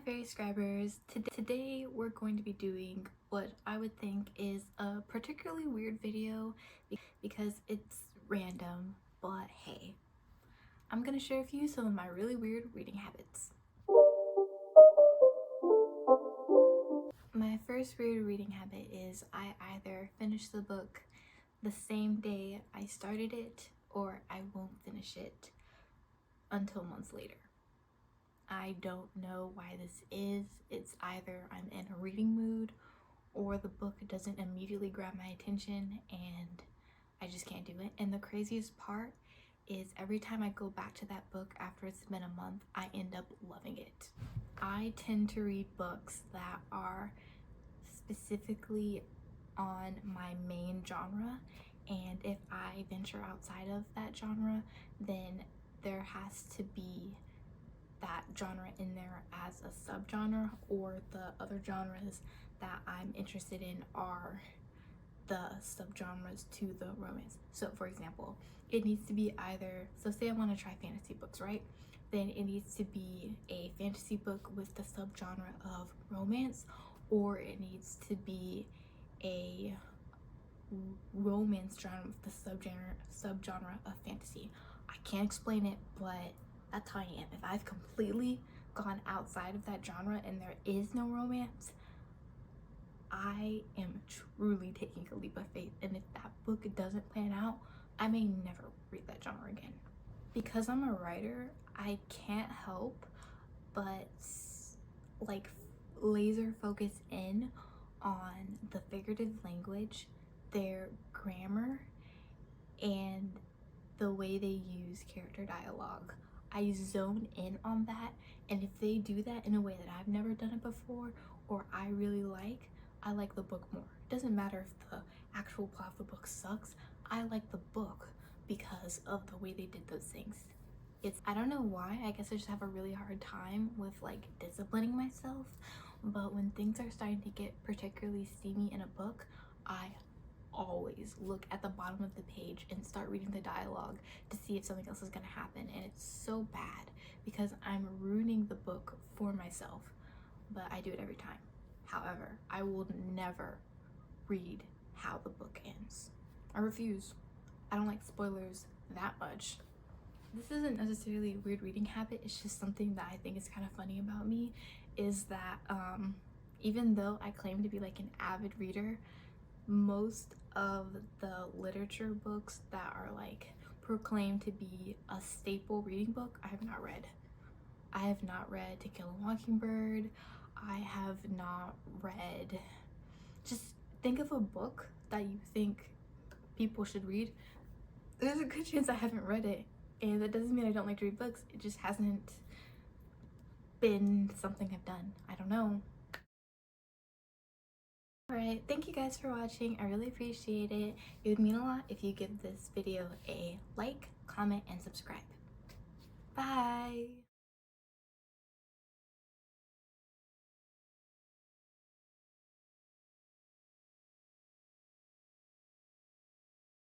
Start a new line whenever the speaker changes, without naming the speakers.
faerie scribers. Today we're going to be doing what I would think is a particularly weird video because it's random, but hey, I'm gonna share with you some of my really weird reading habits. My first weird reading habit is I either finish the book the same day I started it or I won't finish it until months later. I don't know why this is. It's either I'm in a reading mood or the book doesn't immediately grab my attention and I just can't do it. And the craziest part is every time I go back to that book after it's been a month, I end up loving it. I tend to read books that are specifically on my main genre, and if I venture outside of that genre, then there has to be that genre in there as a subgenre, or the other genres that I'm interested in are the subgenres to the romance. So for example, it needs to be either, so say I want to try fantasy books, right? Then it needs to be a fantasy book with the subgenre of romance, or it needs to be a romance genre with the subgenre of fantasy. I can't explain it, but that's how I am. If I've completely gone outside of that genre and there is no romance, I am truly taking a leap of faith, and if that book doesn't pan out, I may never read that genre again. Because I'm a writer, I can't help but like laser focus in on the figurative language, their grammar, and the way they use character dialogue. I zone in on that, and if they do that in a way that I've never done it before or I really like, I like the book more. It doesn't matter if the actual plot of the book sucks, I like the book because of the way they did those things. I don't know why, I guess I just have a really hard time with like disciplining myself, but when things are starting to get particularly steamy in a book, I always look at the bottom of the page and start reading the dialogue to see if something else is going to happen, and it's so bad because I'm ruining the book for myself, but I do it every time. However, I will never read how the book ends. I refuse. I don't like spoilers that much. This isn't necessarily a weird reading habit, it's just something that I think is kind of funny about me, is that even though I claim to be like an avid reader, most of the literature books that are like proclaimed to be a staple reading book, I have not read. I have not read To Kill a Mockingbird. I have not read, just think of a book that you think people should read. There's a good chance I haven't read it, and that doesn't mean I don't like to read books. It just hasn't been something I've done. I don't know. Alright, thank you guys for watching. I really appreciate it. It would mean a lot if you give this video a like, comment, and subscribe. Bye!